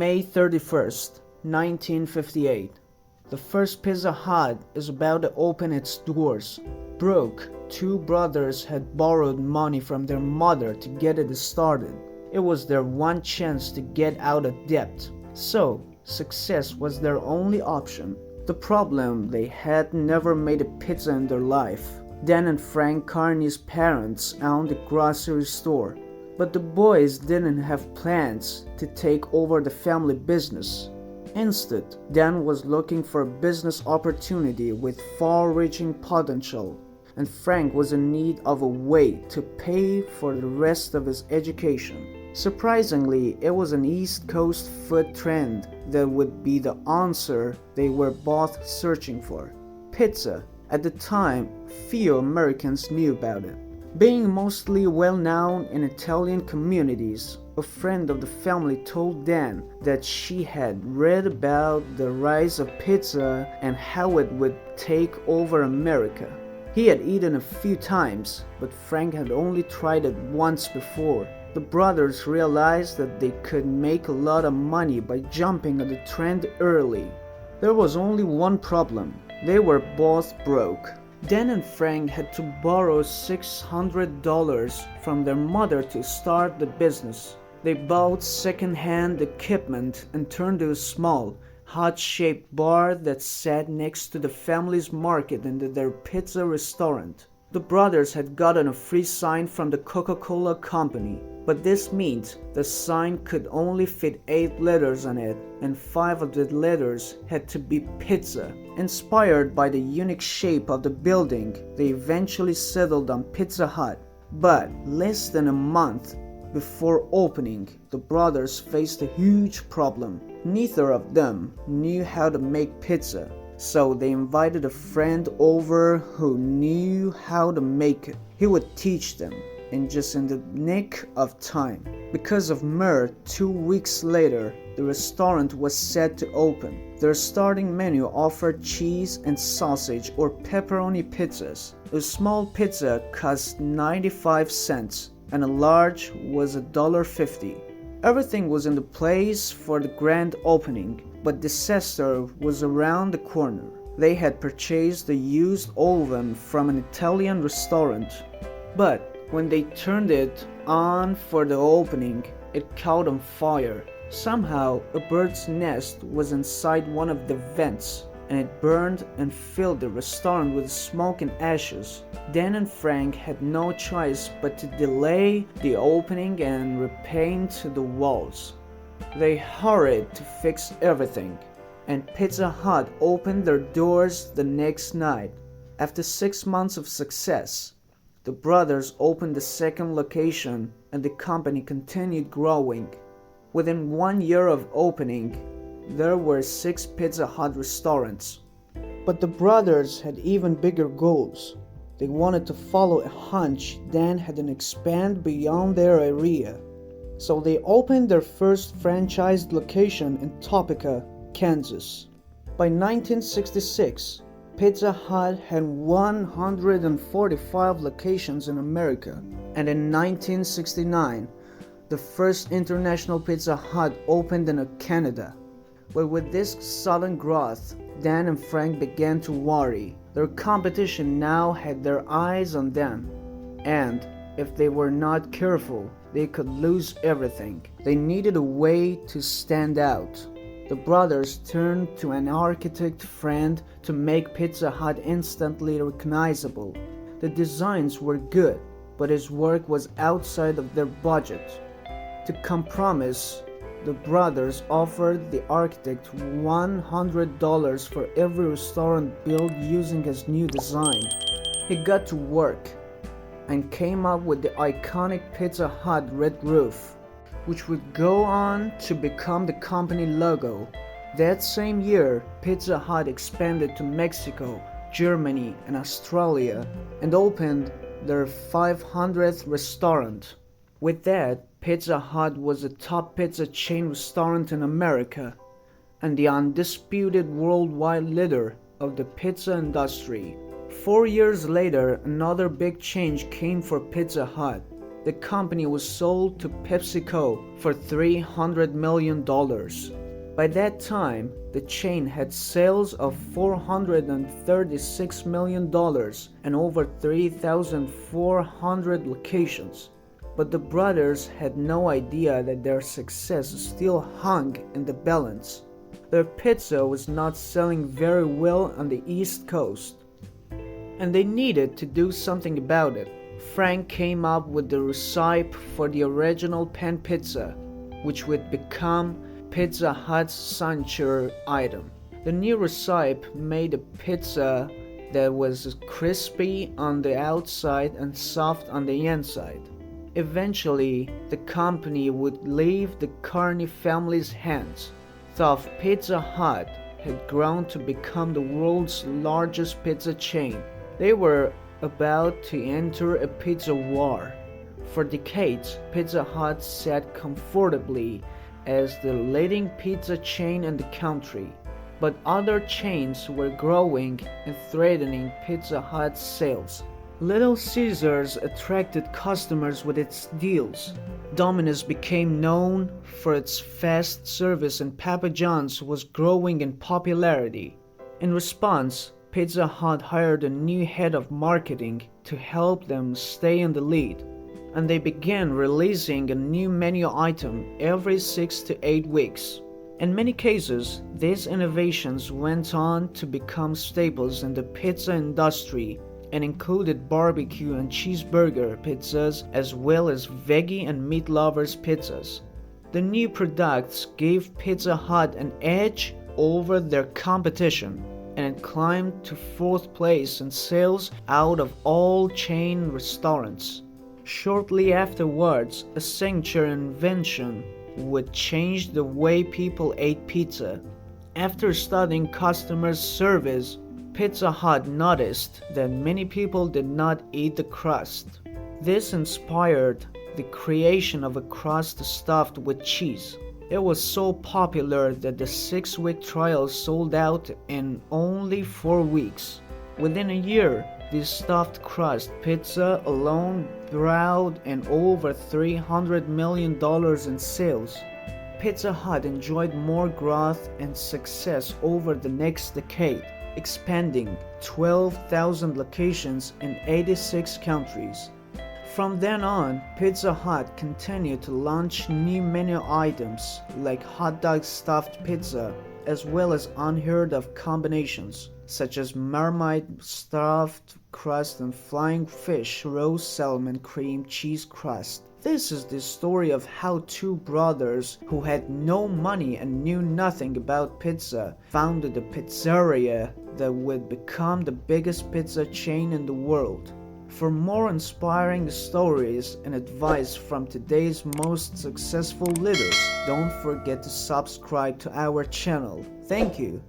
May 31st, 1958. The first Pizza Hut is about to open its doors. Broke, two brothers had borrowed money from their mother to get it started. It was their one chance to get out of debt. So, success was their only option. The problem, they had never made a pizza in their life. Dan and Frank Carney's parents owned a grocery store, but the boys didn't have plans to take over the family business. Instead, Dan was looking for a business opportunity with far-reaching potential, and Frank was in need of a way to pay for the rest of his education. Surprisingly, it was an East Coast food trend that would be the answer they were both searching for. Pizza. At the time, few Americans knew about it. Being mostly well-known in Italian communities, a friend of the family told Dan that she had read about the rise of pizza and how it would take over America. He had eaten a few times, but Frank had only tried it once before. The brothers realized that they could make a lot of money by jumping on the trend early. There was only one problem. They were both broke. Dan and Frank had to borrow $600 from their mother to start the business. They bought second-hand equipment and turned a small, heart-shaped bar that sat next to the family's market into their pizza restaurant. The brothers had gotten a free sign from the Coca-Cola company, but this meant the sign could only fit 8 letters on it, and 5 of the letters had to be pizza. Inspired by the unique shape of the building, they eventually settled on Pizza Hut. But less than a month before opening, the brothers faced a huge problem. Neither of them knew how to make pizza, so they invited a friend over who knew how to make it. He would teach them, and just in the nick of time. Because of Myrrh, 2 weeks later, the restaurant was set to open. Their starting menu offered cheese and sausage or pepperoni pizzas. A small pizza cost 95 cents, and a large was $1.50. Everything was in the place for the grand opening, but disaster was around the corner. They had purchased a used oven from an Italian restaurant, but when they turned it on for the opening, it caught on fire. Somehow, a bird's nest was inside one of the vents, and it burned and filled the restaurant with smoke and ashes. Dan and Frank had no choice but to delay the opening and repaint the walls. They hurried to fix everything, and Pizza Hut opened their doors the next night. After 6 months of success, the brothers opened the second location, and the company continued growing. Within 1 year of opening, there were 6 Pizza Hut restaurants. But the brothers had even bigger goals. They wanted to follow a hunch Dan had and expand beyond their area. So they opened their first franchised location in Topeka, Kansas. By 1966, Pizza Hut had 145 locations in America, and in 1969, the first international Pizza Hut opened in Canada. But with this sudden growth, Dan and Frank began to worry. Their competition now had their eyes on them, and if they were not careful, they could lose everything. They needed a way to stand out. The brothers turned to an architect friend to make Pizza Hut instantly recognizable. The designs were good, but his work was outside of their budget. To compromise, the brothers offered the architect $100 for every restaurant built using his new design. He got to work and came up with the iconic Pizza Hut red roof, which would go on to become the company logo. That same year, Pizza Hut expanded to Mexico, Germany, and Australia, and opened their 500th restaurant. With that, Pizza Hut was the top pizza chain restaurant in America, and the undisputed worldwide leader of the pizza industry. 4 years later, another big change came for Pizza Hut. the company was sold to PepsiCo for $300 million. By that time, the chain had sales of $436 million and over 3,400 locations. But the brothers had no idea that their success still hung in the balance. Their pizza was not selling very well on the East Coast, and they needed to do something about it. Frank came up with the recipe for the original pan pizza, which would become Pizza Hut's signature item. The new recipe made a pizza that was crispy on the outside and soft on the inside. Eventually, the company would leave the Carney family's hands. Thus, Pizza Hut had grown to become the world's largest pizza chain. They were about to enter a pizza war. For decades, Pizza Hut sat comfortably as the leading pizza chain in the country, but other chains were growing and threatening Pizza Hut's sales. Little Caesars attracted customers with its deals. Domino's became known for its fast service, and Papa John's was growing in popularity. In response, Pizza Hut hired a new head of marketing to help them stay in the lead, and they began releasing a new menu item every 6 to 8 weeks. In many cases, these innovations went on to become staples in the pizza industry and included barbecue and cheeseburger pizzas as well as veggie and meat lovers pizzas. The new products gave Pizza Hut an edge over their competition, and it climbed to 4th place in sales out of all chain restaurants. Shortly afterwards, a signature invention would change the way people ate pizza. After studying customer service, Pizza Hut noticed that many people did not eat the crust. This inspired the creation of a crust stuffed with cheese. It was so popular that the 6-week trial sold out in only 4 weeks. Within a year, this stuffed crust pizza alone brought in over $300 million in sales. Pizza Hut enjoyed more growth and success over the next decade, expanding 12,000 locations in 86 countries. From then on, Pizza Hut continued to launch new menu items like hot dog stuffed pizza, as well as unheard of combinations such as Marmite stuffed crust and flying fish roast salmon cream cheese crust. This is the story of how two brothers who had no money and knew nothing about pizza founded a pizzeria that would become the biggest pizza chain in the world. For more inspiring stories and advice from today's most successful leaders, don't forget to subscribe to our channel. Thank you.